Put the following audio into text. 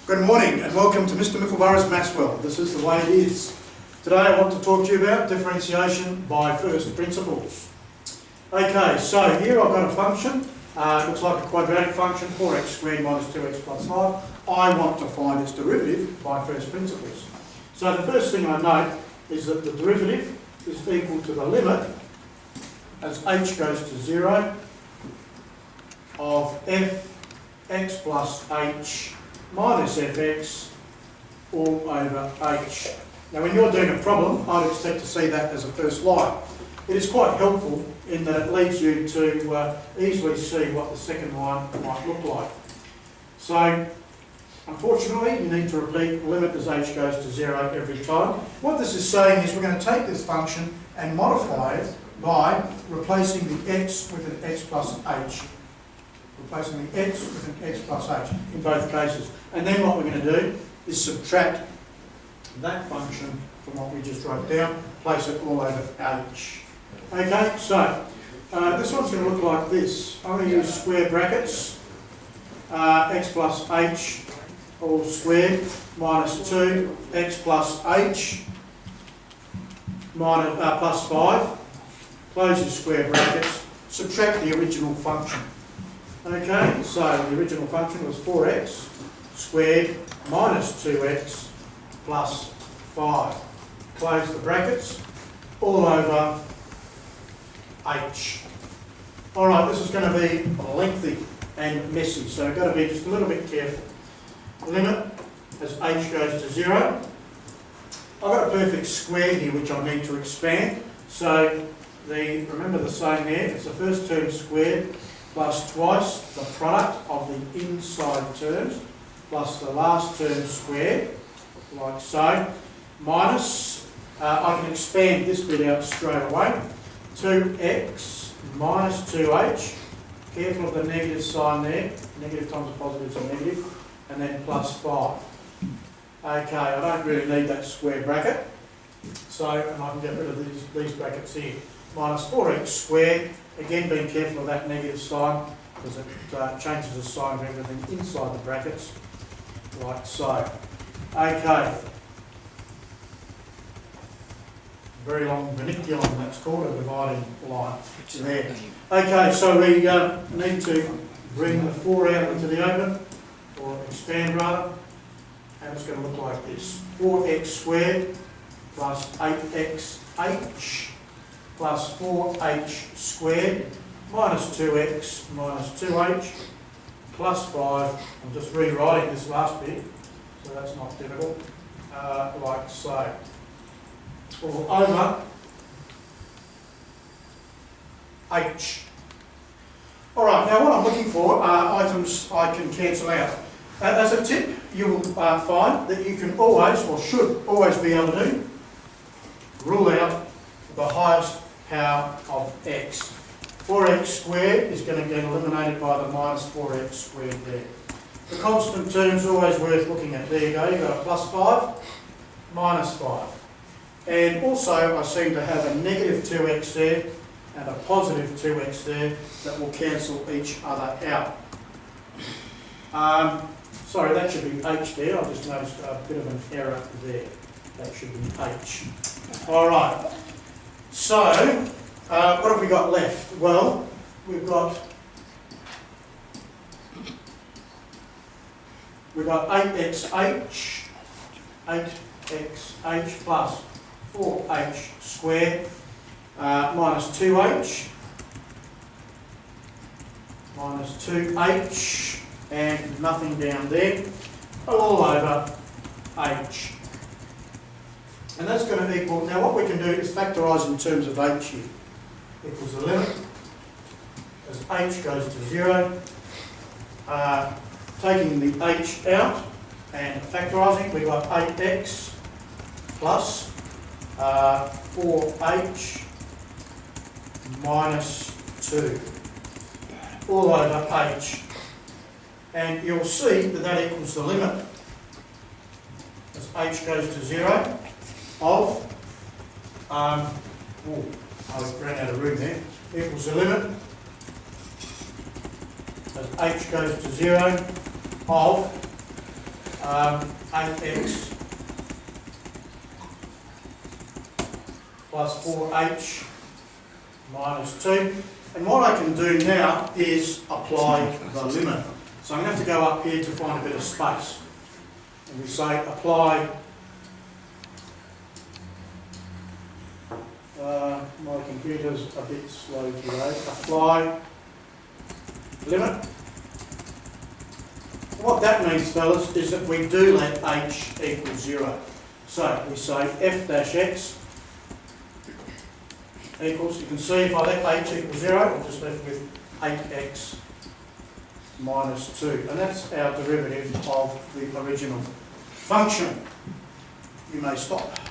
Good morning and welcome to Mr. Mickleborough's Maths World. This is the way it is. Today I want to talk to you about differentiation by first principles. Okay, so here I've got a function. It looks like a quadratic function, 4x squared minus 2x plus 5. I want to find its derivative by first principles. So the first thing I note is that the derivative is equal to the limit as h goes to 0 of f(x plus h) minus fx all over h. Now when you're doing a problem, I'd expect to see that as a first line. It is quite helpful in that it leads you to easily see what the second line might look like. So unfortunately you need to repeat limit as h goes to 0 every time. What this is saying is we're going to take this function and modify it by replacing the x with an x plus h. Replacing the x with an x plus h in both cases. And then what we're going to do is subtract that function from what we just wrote down, place it all over h. Okay, so this one's going to look like this. I'm going to use square brackets, x plus h all squared minus 2 x plus h minus, plus 5. Close your square brackets, subtract the original function. Okay, so the original function was 4x squared minus 2x plus 5. Close the brackets, all over h. Alright, this is going to be lengthy and messy, so you've got to be just a little bit careful. Limit as h goes to 0. I've got a perfect square here which I need to expand. So remember the saying there, it's the first term squared plus twice the product of the inside terms plus the last term squared, like so, minus, I can expand this bit out straight away, 2x minus 2h, careful of the negative sign there, negative times a positive is a negative, and then plus 5. Okay, I don't really need that square bracket, so and I can get rid of these brackets here. Minus 4x squared, again being careful of that negative sign because it changes the sign of everything inside the brackets, like so. Okay. Very long vernaculum, that's called a dividing line there. Okay, so we need to bring the 4 out into the open, or expand rather, and it's going to look like this. 4x squared plus 8xh plus 4h squared minus 2x minus 2h plus 5. I'm just rewriting this last bit, so that's not difficult, like so. All over h. Alright, now what I'm looking for are items I can cancel out. As a tip, you will find that you can always, or should always be able to, rule out the highest power of x. 4x squared is going to get eliminated by the minus 4x squared there. The constant terms are always worth looking at. There you go, you've got a plus 5, minus 5. And also I seem to have a negative 2x there and a positive 2x there that will cancel each other out. Sorry, that should be h there. I just noticed a bit of an error there. That should be h. Alright, so what have we got left? Well, we've got 8xh plus 4h squared minus 2h minus 2h and nothing down there, all over h. And that's going to equal, now what we can do is factorise in terms of h here. Equals the limit as h goes to 0, taking the h out and factorising, we've got 8x plus 4h minus 2 all over h. And you'll see that that equals the limit as h goes to 0 of, I ran out of room there, equals the limit as h goes to 0 of 8x plus 4h minus 2. And what I can do now is apply the limit. So I'm going to have to go up here to find a bit of space. And we say apply, my computer's a bit slow today, apply limit. What that means, fellas, is that we do let h equal 0. So we say f dash x equals, you can see if I let h equal 0, I'm just left with 8x minus 2. And that's our derivative of the original function. You may stop.